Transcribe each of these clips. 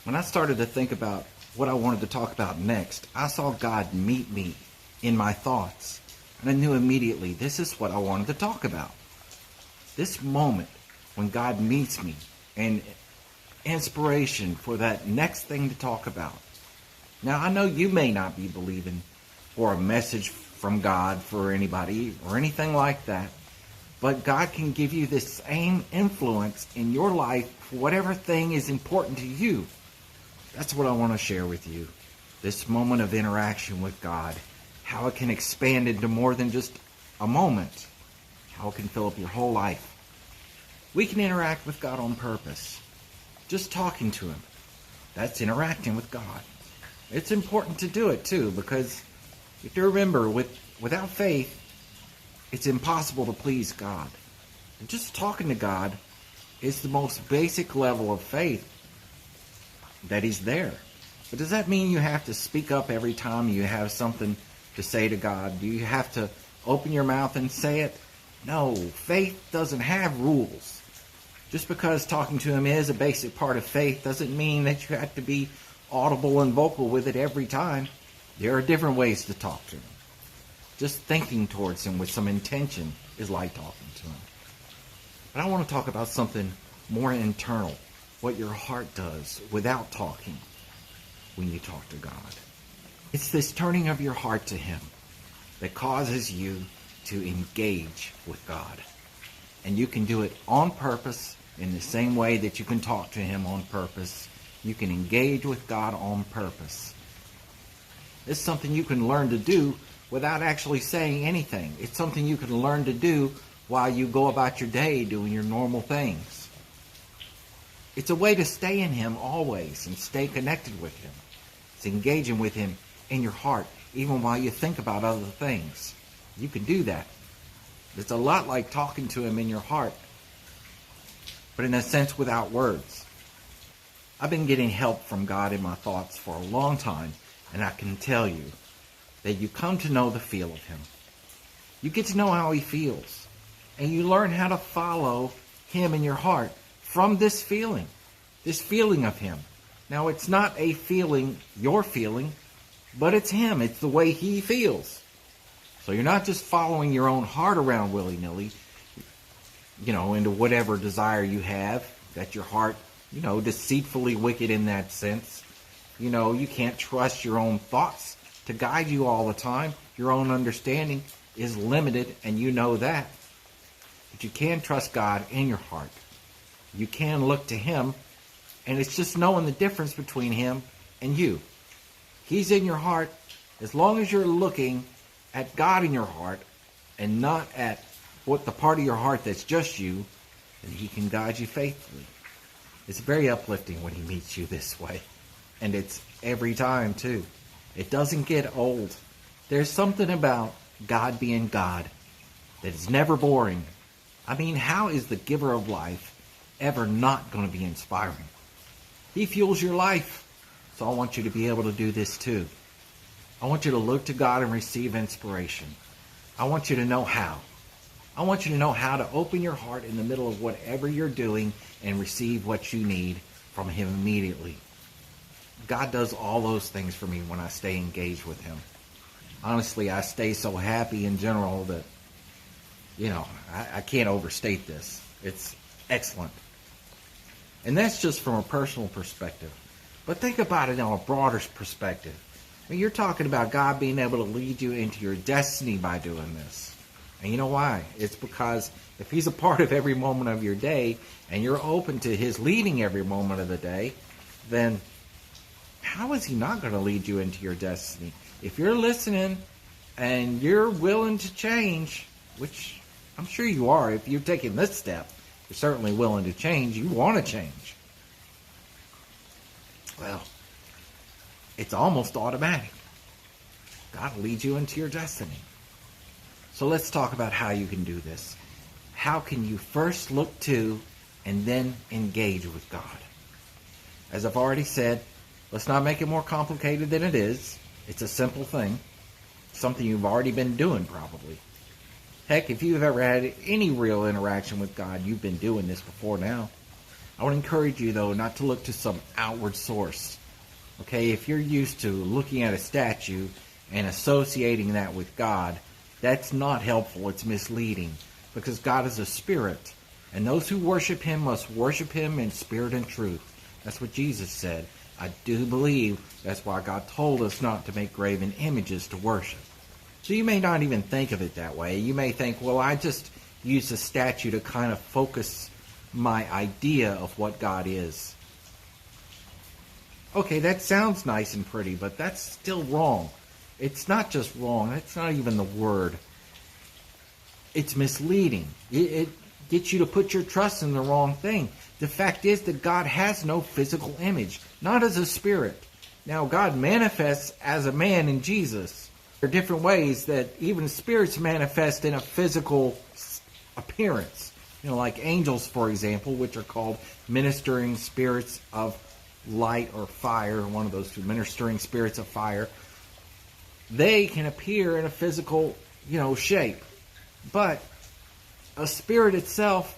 When I started to think about what I wanted to talk about next, I saw God meet me in my thoughts. And I knew immediately this is what I wanted to talk about. This moment when God meets me and inspiration for that next thing to talk about. Now, I know you may not be believing for a message from God for anybody or anything like that, but God can give you this same influence in your life for whatever thing is important to you. That's what I want to share with you. This moment of interaction with God, how it can expand into more than just a moment, how it can fill up your whole life. We can interact with God on purpose. Just talking to Him. That's interacting with God. It's important to do it too, because if you remember, without faith, it's impossible to please God. And just talking to God is the most basic level of faith that He's there. But does that mean you have to speak up every time you have something to say to God? Do you have to open your mouth and say it? No, faith doesn't have rules. Just because talking to Him is a basic part of faith doesn't mean that you have to be audible and vocal with it every time. There are different ways to talk to Him. Just thinking towards Him with some intention is like talking to Him. But I want to talk about something more internal, what your heart does without talking when you talk to God. It's this turning of your heart to Him that causes you to engage with God. And you can do it on purpose in the same way that you can talk to Him on purpose. You can engage with God on purpose. It's something you can learn to do without actually saying anything. It's something you can learn to do while you go about your day doing your normal things. It's a way to stay in Him always and stay connected with Him. It's engaging with Him in your heart, even while you think about other things. You can do that. It's a lot like talking to Him in your heart, but in a sense without words. I've been getting help from God in my thoughts for a long time, and I can tell you that you come to know the feel of Him. You get to know how He feels, and you learn how to follow Him in your heart from this feeling of Him. Now, it's not a feeling you're feeling, but it's Him. It's the way He feels. So you're not just following your own heart around willy-nilly, into whatever desire you have, that your heart, deceitfully wicked in that sense. You can't trust your own thoughts to guide you all the time. Your own understanding is limited, and you know that. But you can trust God in your heart. You can look to Him, and it's just knowing the difference between Him and you. He's in your heart. As long as you're looking at God in your heart and not at what the part of your heart that's just you, then He can guide you faithfully. It's very uplifting when He meets you this way. And it's every time, too. It doesn't get old. There's something about God being God that is never boring. I mean, how is the giver of life ever not going to be inspiring? He fuels your life. So I want you to be able to do this, too. I want you to look to God and receive inspiration. I want you to know how. I want you to know how to open your heart in the middle of whatever you're doing and receive what you need from Him immediately. God does all those things for me when I stay engaged with Him. Honestly, I stay so happy in general that, I can't overstate this. It's excellent. And that's just from a personal perspective. But think about it on a broader perspective. I mean, you're talking about God being able to lead you into your destiny by doing this. And you know why? It's because if He's a part of every moment of your day and you're open to His leading every moment of the day, then how is He not going to lead you into your destiny? If you're listening and you're willing to change, which I'm sure you are, if you're taking this step, you're certainly willing to change. You want to change. Well, it's almost automatic. God will lead you into your destiny. So let's talk about how you can do this. How can you first look to and then engage with God? As I've already said, let's not make it more complicated than it is. It's a simple thing. Something you've already been doing probably. Heck, if you've ever had any real interaction with God, you've been doing this before now. I would encourage you, though, not to look to some outward source. Okay, if you're used to looking at a statue and associating that with God, that's not helpful. It's misleading, because God is a spirit, and those who worship him must worship him in spirit and truth. That's what Jesus said. I do believe that's why God told us not to make graven images to worship. So you may not even think of it that way. You may think, well, I just use a statue to kind of focus my idea of what God is. Okay, that sounds nice and pretty, but that's still wrong. It's not just wrong. That's not even the word. It's misleading. It gets you to put your trust in the wrong thing. The fact is that God has no physical image, not as a spirit. Now, God manifests as a man in Jesus. There are different ways that even spirits manifest in a physical appearance. Like angels, for example, which are called ministering spirits of light or fire, one of those two, ministering spirits of fire. They can appear in a physical, shape. But a spirit itself,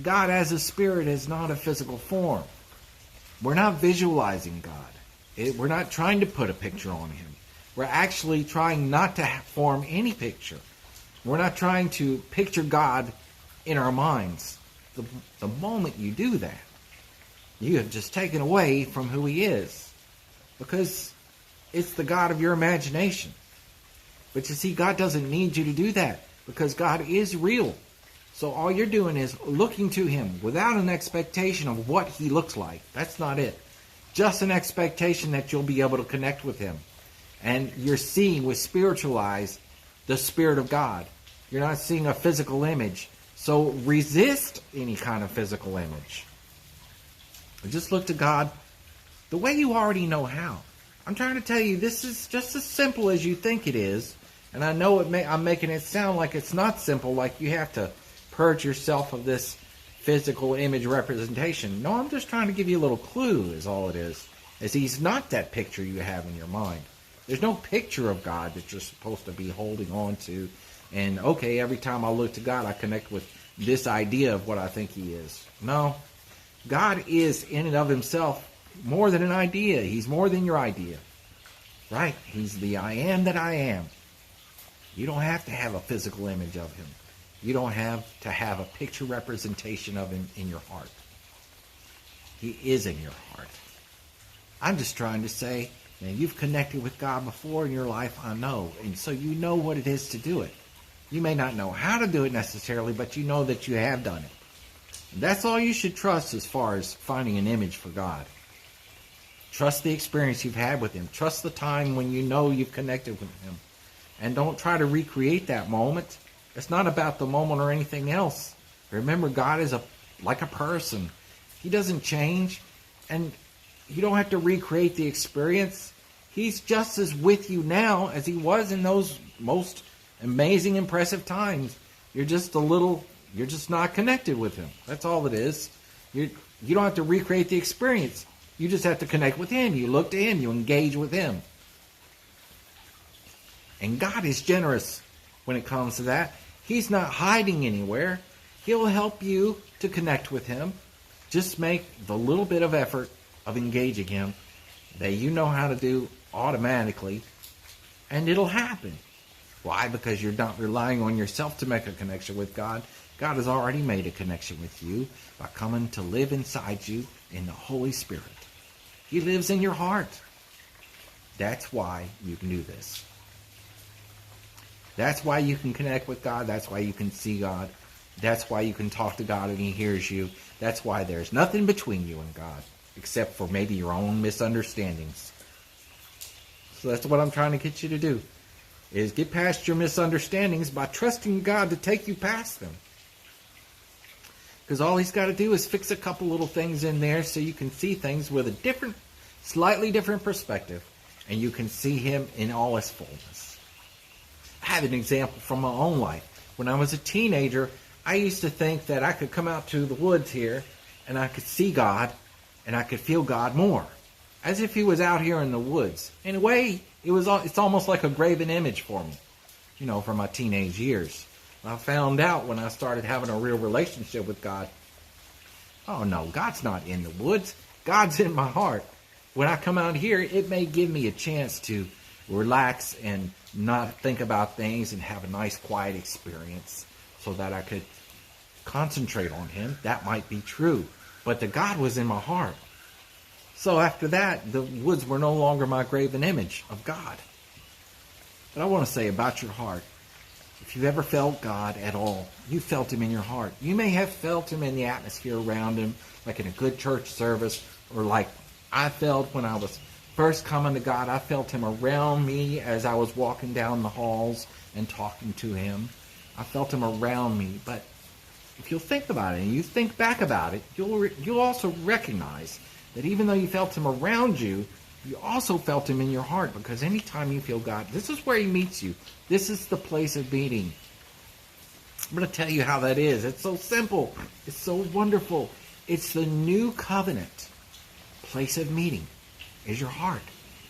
God as a spirit, is not a physical form. We're not visualizing God. We're not trying to put a picture on him. We're actually trying not to form any picture. We're not trying to picture God in our minds. The moment you do that, you have just taken away from who he is, because it's the God of your imagination. But you see, God doesn't need you to do that, because God is real. So all you're doing is looking to him without an expectation of what he looks like. That's not it. Just an expectation that you'll be able to connect with him. And you're seeing with spiritual eyes the Spirit of God. You're not seeing a physical image. So resist any kind of physical image. Just look to God the way you already know how. I'm trying to tell you, this is just as simple as you think it is. And I know I'm making it sound like it's not simple, like you have to purge yourself of this physical image representation. No, I'm just trying to give you a little clue is all it is. As he's not that picture you have in your mind. There's no picture of God that you're supposed to be holding on to. And, okay, every time I look to God, I connect with this idea of what I think he is. No. God is, in and of himself, more than an idea. He's more than your idea. Right? He's the I am that I am. You don't have to have a physical image of him. You don't have to have a picture representation of him in your heart. He is in your heart. I'm just trying to say, man, you've connected with God before in your life, I know. And so you know what it is to do it. You may not know how to do it necessarily, but you know that you have done it. And that's all you should trust as far as finding an image for God. Trust the experience you've had with him. Trust the time when you know you've connected with him. And don't try to recreate that moment. It's not about the moment or anything else. Remember, God is like a person. He doesn't change. And you don't have to recreate the experience. He's just as with you now as he was in those most amazing, impressive times. You're just not connected with him. That's all it is. You don't have to recreate the experience. You just have to connect with him. You look to him. You engage with him. And God is generous when it comes to that. He's not hiding anywhere. He'll help you to connect with him. Just make the little bit of effort of engaging him that you know how to do automatically, and it'll happen. Why? Because you're not relying on yourself to make a connection with God. God has already made a connection with you by coming to live inside you in the Holy Spirit. He lives in your heart. That's why you can do this. That's why you can connect with God. That's why you can see God. That's why you can talk to God and he hears you. That's why there's nothing between you and God, except for maybe your own misunderstandings. So that's what I'm trying to get you to do, is get past your misunderstandings by trusting God to take you past them. Because all he's got to do is fix a couple little things in there so you can see things with a slightly different perspective, and you can see him in all his fullness. I have an example from my own life. When I was a teenager, I used to think that I could come out to the woods here and I could see God and I could feel God more, as if he was out here in the woods. In a way, it's almost like a graven image for me, from my teenage years. I found out when I started having a real relationship with God, Oh no, God's not in the woods. God's in my heart. When I come out here, it may give me a chance to relax and not think about things and have a nice quiet experience so that I could concentrate on him. That might be true. But the God was in my heart. So after that, the woods were no longer my graven image of God. But I want to say about your heart, if you've ever felt God at all, you felt him in your heart. You may have felt him in the atmosphere around him, like in a good church service, or like I felt when I was first coming to God. I felt him around me as I was walking down the halls and talking to him. I felt him around me. But if you'll think about it and you think back about it, you'll also recognize that even though you felt him around you, you also felt him in your heart, because anytime you feel God, this is where he meets you. This is the place of meeting. I'm going to tell you how that is. It's so simple. It's so wonderful. It's the new covenant. Place of meeting is your heart.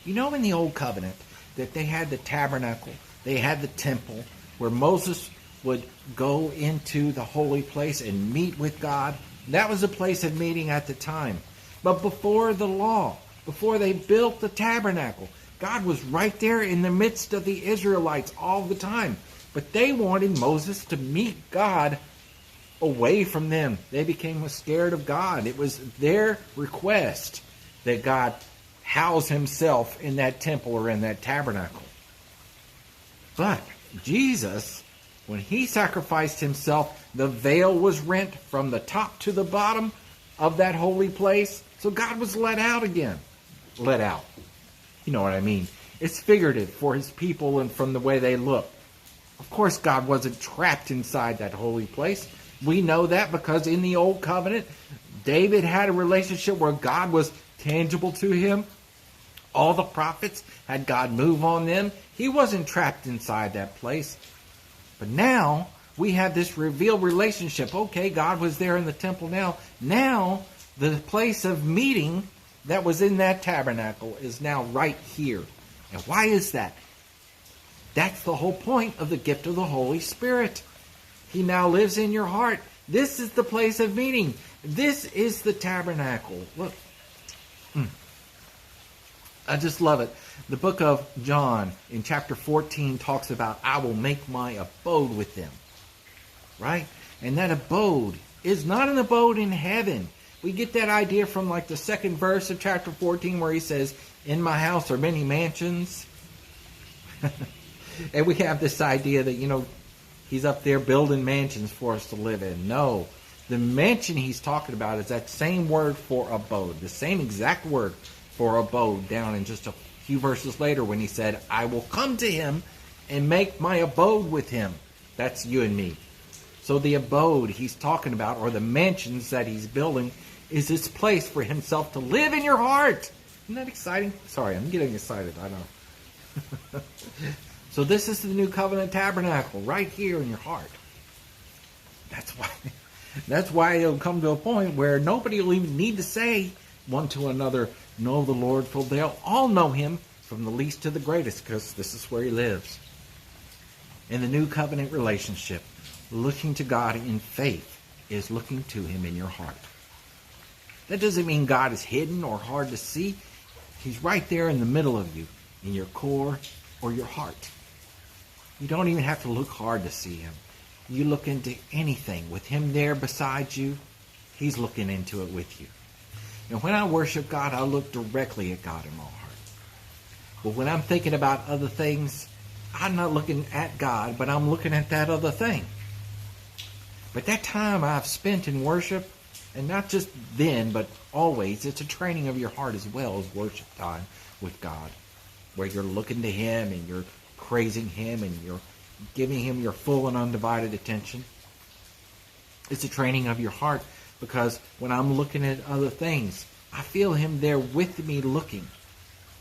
You know, in the old covenant that they had the tabernacle, they had the temple where Moses would go into the holy place and meet with God. That was a place of meeting at the time. But before the law, before they built the tabernacle, God was right there in the midst of the Israelites all the time. But they wanted Moses to meet God away from them. They became scared of God. It was their request that God house himself in that temple or in that tabernacle. But Jesus, when he sacrificed himself, the veil was rent from the top to the bottom of that holy place. So God was let out again. Let out. You know what I mean? It's figurative for his people and from the way they look. Of course, God wasn't trapped inside that holy place. We know that because in the Old Covenant, David had a relationship where God was tangible to him. All the prophets had God move on them. He wasn't trapped inside that place. But now we have this revealed relationship. Okay, God was there in the temple now. Now the place of meeting that was in that tabernacle is now right here. And why is that? That's the whole point of the gift of the Holy Spirit. He now lives in your heart. This is the place of meeting. This is the tabernacle. Look. I just love it. The book of John in chapter 14 talks about, I will make my abode with them. Right? And that abode is not an abode in heaven. We get that idea from like the second verse of chapter 14 where he says, in my house are many mansions. And we have this idea that, you know, he's up there building mansions for us to live in. No. The mansion he's talking about is that same word for abode. The same exact word for abode down in just a few verses later when he said, I will come to him and make my abode with him. That's you and me. So the abode he's talking about, or the mansions that he's building, is this place for himself to live in your heart. Isn't that exciting? Sorry, I'm getting excited. I know. So this is the new covenant tabernacle right here in your heart. That's why it'll come to a point where nobody will even need to say one to another, know the Lord, for they'll all know him from the least to the greatest, because this is where he lives. In the new covenant relationship, looking to God in faith is looking to him in your heart. That doesn't mean God is hidden or hard to see. He's right there in the middle of you, in your core or your heart. You don't even have to look hard to see him. You look into anything with him there beside you, he's looking into it with you. And when I worship God, I look directly at God in my heart. But when I'm thinking about other things, I'm not looking at God, but I'm looking at that other thing. But that time I've spent in worship, and not just then, but always, it's a training of your heart as well as worship time with God, where you're looking to him and you're praising him and you're giving him your full and undivided attention. It's a training of your heart, because when I'm looking at other things, I feel him there with me looking.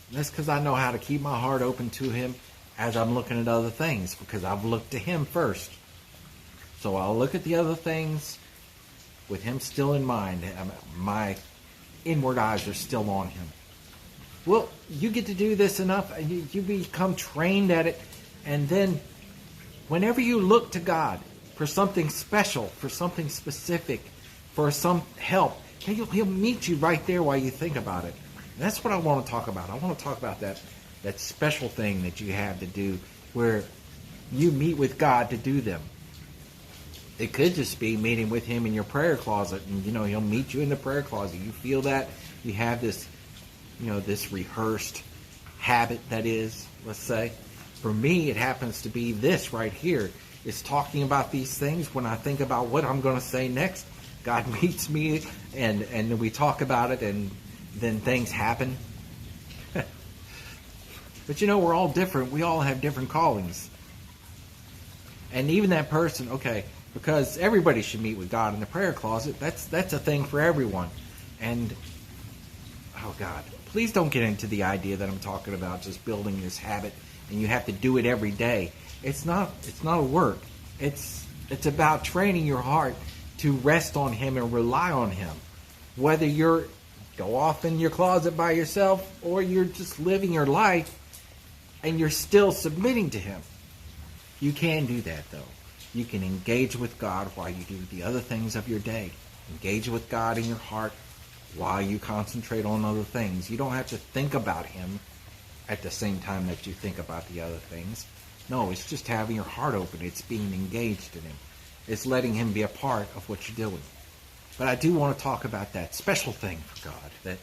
And that's because I know how to keep my heart open to him as I'm looking at other things, because I've looked to him first. So I'll look at the other things with him still in mind. My inward eyes are still on him. Well, you get to do this enough, and you become trained at it. And then whenever you look to God for something special, for something specific, for some help, He'll meet you right there while you think about it. And that's what I want to talk about. I want to talk about that special thing that you have to do where you meet with God to do them. It could just be meeting with him in your prayer closet, and he'll meet you in the prayer closet. You feel that you have this, this rehearsed habit that is, let's say. For me, it happens to be this right here. It's talking about these things. When I think about what I'm going to say next, God meets me, and then we talk about it, and then things happen. But we're all different. We all have different callings. And even that person, okay, because everybody should meet with God in the prayer closet. That's a thing for everyone. And, oh God, please don't get into the idea that I'm talking about just building this habit and you have to do it every day. It's not a work. It's about training your heart to rest on him and rely on him. Whether you're go off in your closet by yourself or you're just living your life and you're still submitting to him. You can do that, though. You can engage with God while you do the other things of your day. Engage with God in your heart while you concentrate on other things. You don't have to think about him at the same time that you think about the other things. No, it's just having your heart open. It's being engaged in him. It's letting him be a part of what you're doing. But I do want to talk about that special thing for God, that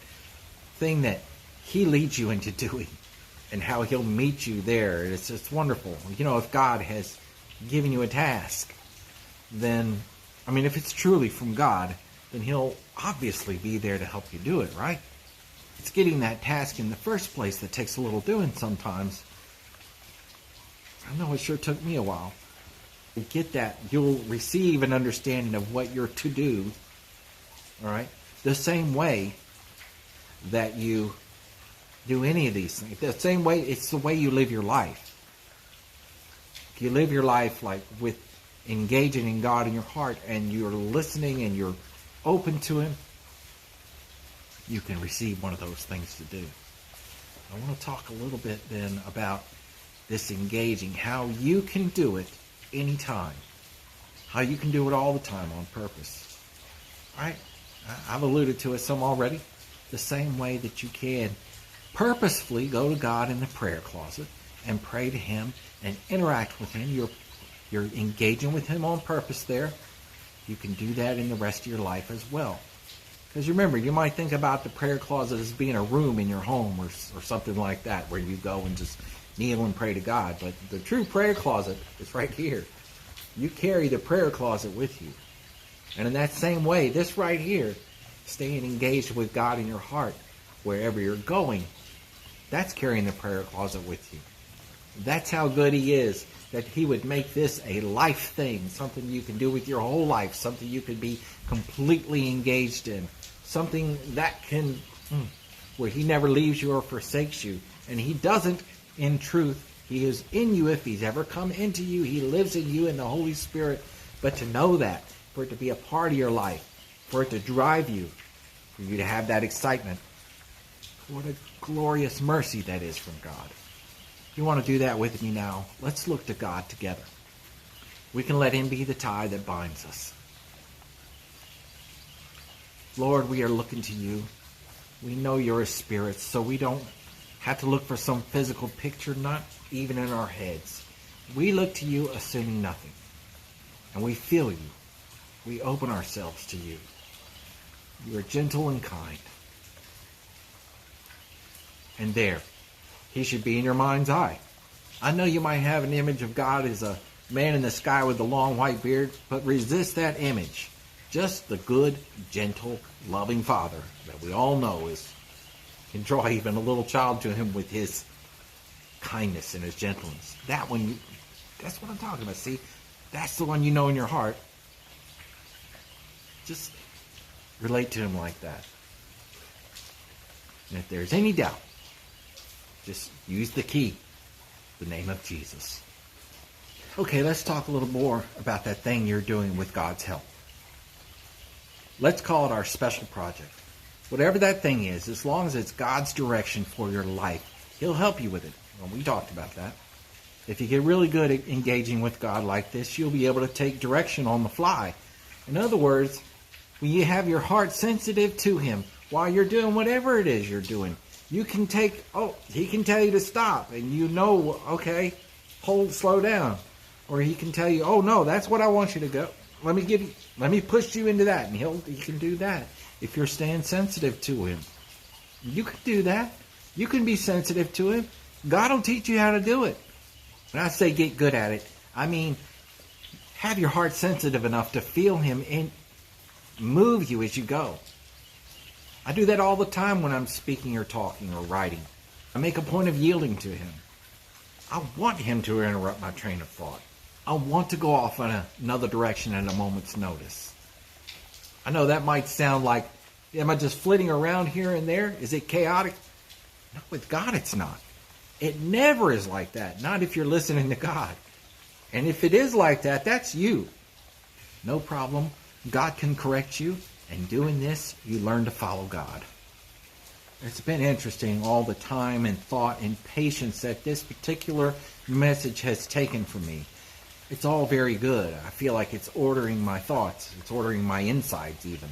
thing that he leads you into doing and how he'll meet you there. It's wonderful. If God has given you a task, then, if it's truly from God, then he'll obviously be there to help you do it, right? It's getting that task in the first place that takes a little doing sometimes. I know it sure took me a while. To get that, you'll receive an understanding of what you're to do, all right? The same way that you do any of these things. The same way, it's the way you live your life. If you live your life like with engaging in God in your heart and you're listening and you're open to him, you can receive one of those things to do. I want to talk a little bit then about this engaging, how you can do it anytime, how you can do it all the time on purpose. All right? I've alluded to it some already. The same way that you can purposefully go to God in the prayer closet and pray to him and interact with him. You're engaging with him on purpose there. You can do that in the rest of your life as well. Because remember, you might think about the prayer closet as being a room in your home or something like that where you go and just kneel and pray to God. But the true prayer closet is right here. You carry the prayer closet with you. And in that same way, this right here, staying engaged with God in your heart wherever you're going, that's carrying the prayer closet with you. That's how good he is, that he would make this a life thing, something you can do with your whole life, something you could be completely engaged in, something that can, where he never leaves you or forsakes you. And he doesn't, in truth. He is in you if he's ever come into you. He lives in you in the Holy Spirit. But to know that, for it to be a part of your life, for it to drive you, for you to have that excitement, what a glorious mercy that is from God. If you want to do that with me now, let's look to God together. We can let him be the tie that binds us. Lord, we are looking to you. We know you're a spirit, so we don't have to look for some physical picture, not even in our heads. We look to you assuming nothing. And we feel you. We open ourselves to you. You are gentle and kind. And there, he should be in your mind's eye. I know you might have an image of God as a man in the sky with a long white beard, but resist that image. Just the good, gentle, loving Father that we all know can draw even a little child to him with his kindness and his gentleness. That one, that's what I'm talking about. See, that's the one you know in your heart. Just relate to him like that. And if there's any doubt, just use the key, the name of Jesus. Okay, let's talk a little more about that thing you're doing with God's help. Let's call it our special project. Whatever that thing is, as long as it's God's direction for your life, he'll help you with it. Well, we talked about that. If you get really good at engaging with God like this, you'll be able to take direction on the fly. In other words, when you have your heart sensitive to him while you're doing whatever it is you're doing, you can he can tell you to stop, and okay, slow down. Or he can tell you, oh no, that's what I want you to go. Let me push you into that, and he can do that if you're staying sensitive to him. You can do that. You can be sensitive to him. God will teach you how to do it. When I say get good at it, I mean have your heart sensitive enough to feel him and move you as you go. I do that all the time when I'm speaking or talking or writing. I make a point of yielding to him. I want him to interrupt my train of thought. I want to go off in another direction at a moment's notice. I know that might sound like, am I just flitting around here and there? Is it chaotic? No, with God it's not. It never is like that. Not if you're listening to God. And if it is like that, that's you. No problem. God can correct you. And doing this, you learn to follow God. It's been interesting all the time and thought and patience that this particular message has taken from me. It's all very good. I feel like it's ordering my thoughts. It's ordering my insides even.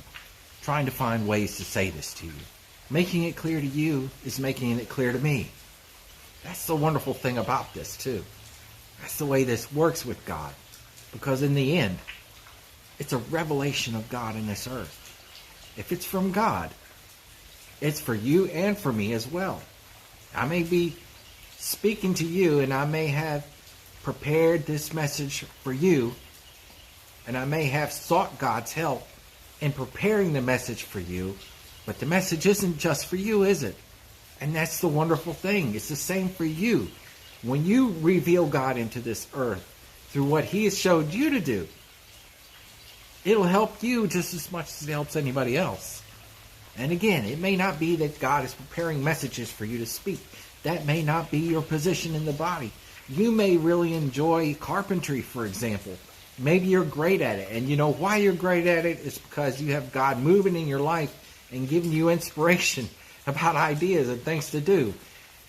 Trying to find ways to say this to you. Making it clear to you is making it clear to me. That's the wonderful thing about this too. That's the way this works with God. Because in the end, it's a revelation of God in this earth. If it's from God, it's for you and for me as well. I may be speaking to you, and I may have prepared this message for you, and I may have sought God's help in preparing the message for you, but the message isn't just for you, is it? And that's the wonderful thing. It's the same for you. When you reveal God into this earth through what he has showed you to do, it'll help you just as much as it helps anybody else. And again, it may not be that God is preparing messages for you to speak. That may not be your position in the body. You may really enjoy carpentry, for example. Maybe you're great at it. And you know why you're great at it? It's because you have God moving in your life and giving you inspiration about ideas and things to do.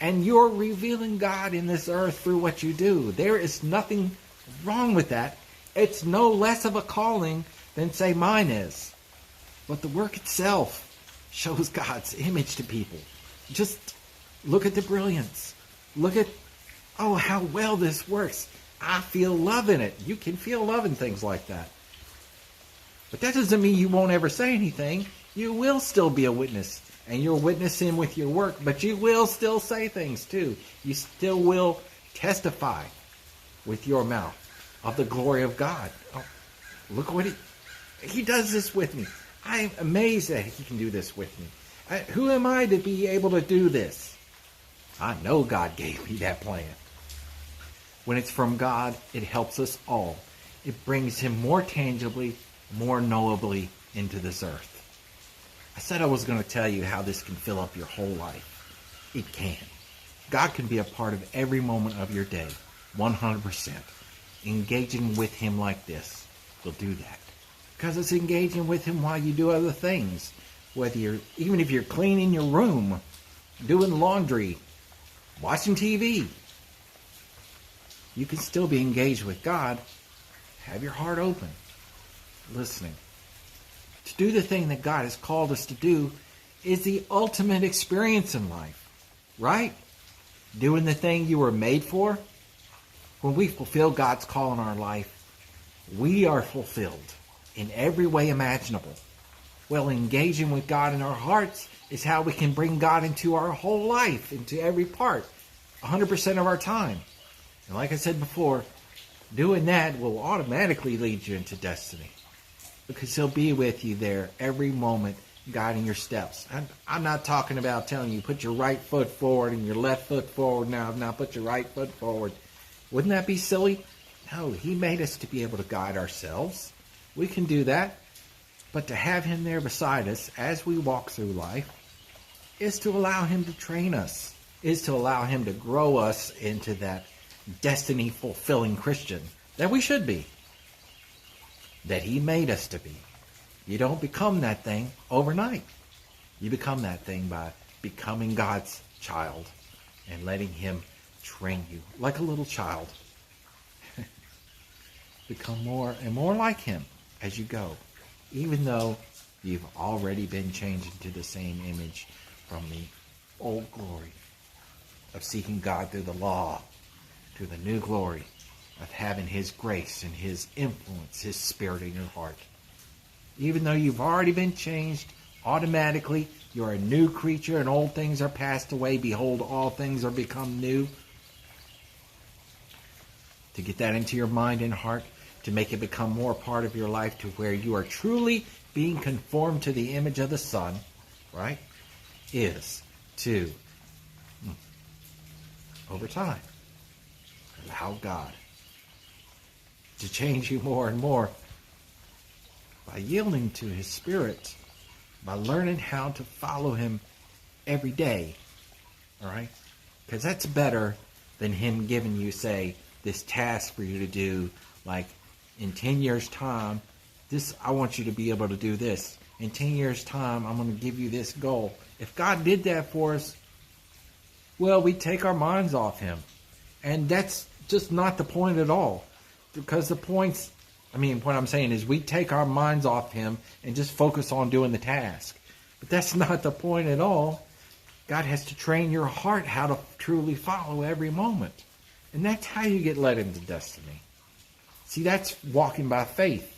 And you're revealing God in this earth through what you do. There is nothing wrong with that. It's no less of a calling than, say, mine is. But the work itself shows God's image to people. Just look at the brilliance. Look at, how well this works. I feel love in it. You can feel love in things like that. But that doesn't mean you won't ever say anything. You will still be a witness. And you're witnessing with your work. But you will still say things too. You still will testify with your mouth of the glory of God. Oh, look what he does this with me. I am amazed that he can do this with me. Who am I to be able to do this? I know God gave me that plan. When it's from God, it helps us all. It brings him more tangibly, more knowably into this earth. I said I was going to tell you how this can fill up your whole life. It can. God can be a part of every moment of your day, 100%. Engaging with him like this will do that. Because it's engaging with him while you do other things. Even if you're cleaning your room, doing laundry, watching TV, you can still be engaged with God. Have your heart open, listening. To do the thing that God has called us to do is the ultimate experience in life, right? Doing the thing you were made for. When we fulfill God's call in our life, we are fulfilled in every way imaginable. Well, engaging with God in our hearts is how we can bring God into our whole life, into every part, 100% of our time. And like I said before, doing that will automatically lead you into destiny. Because he'll be with you there every moment, guiding your steps. I'm not talking about telling you put your right foot forward and your left foot forward now put your right foot forward. Wouldn't that be silly? No, he made us to be able to guide ourselves. We can do that. But to have him there beside us as we walk through life is to allow him to train us, is to allow him to grow us into that destiny-fulfilling Christian that we should be, that he made us to be. You don't become that thing overnight. You become that thing by becoming God's child and letting him train you like a little child. Become more and more like him as you go, even though You've already been changed into the same image from the old glory of seeking God through the law to the new glory of having his grace and his influence, his spirit in your heart. Even though you've already been changed, automatically you're a new creature and old things are passed away. Behold, all things are become new. To get that into your mind and heart, to make it become more part of your life to where you are truly being conformed to the image of the Son, right, is to, over time, allow God to change you more and more by yielding to his Spirit, by learning how to follow him every day, all right? Because that's better than him giving you, say, this task for you to do, like in 10 years' time, I want you to be able to do this. In 10 years' time, I'm going to give you this goal. If God did that for us, well, we take our minds off him. And that's just not the point at all. Because what I'm saying is we take our minds off him and just focus on doing the task. But that's not the point at all. God has to train your heart how to truly follow every moment. And that's how you get led into destiny. See, that's walking by faith.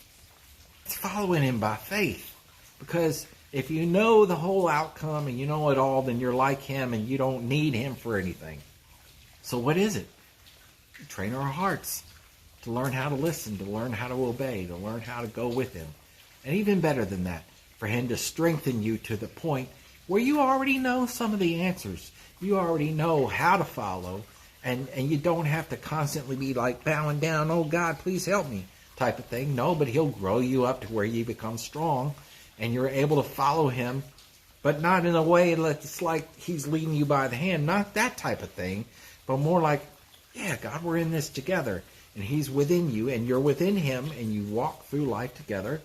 It's following him by faith. Because if you know the whole outcome and you know it all, then you're like him and you don't need him for anything. So what is it? Train our hearts to learn how to listen, to learn how to obey, to learn how to go with him. And even better than that, for him to strengthen you to the point where you already know some of the answers. You already know how to follow, and you don't have to constantly be like bowing down, oh God, please help me, type of thing. No, but he'll grow you up to where you become strong and you're able to follow him, but not in a way that's like he's leading you by the hand. Not that type of thing, but more like, yeah, God, we're in this together. And he's within you, and you're within him, and you walk through life together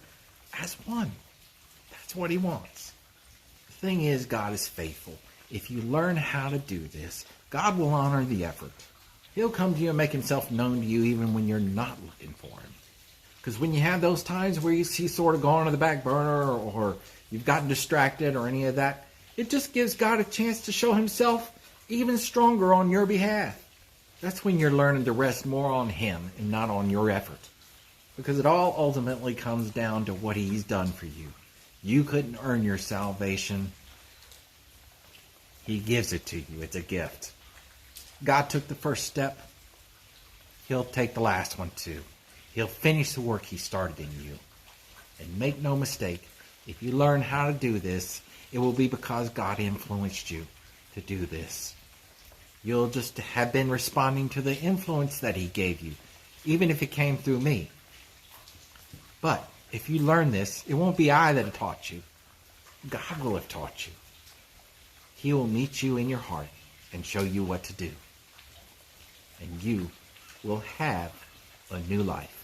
as one. That's what he wants. The thing is, God is faithful. If you learn how to do this, God will honor the effort. He'll come to you and make himself known to you even when you're not looking for him. Because when you have those times where he's sort of gone to the back burner, or you've gotten distracted or any of that, it just gives God a chance to show himself even stronger on your behalf. That's when you're learning to rest more on him and not on your effort. Because it all ultimately comes down to what he's done for you. You couldn't earn your salvation. He gives it to you. It's a gift. God took the first step. He'll take the last one too. He'll finish the work he started in you. And make no mistake, if you learn how to do this, it will be because God influenced you to do this. You'll just have been responding to the influence that he gave you, even if it came through me. But if you learn this, it won't be I that taught you. God will have taught you. He will meet you in your heart and show you what to do. And you will have a new life.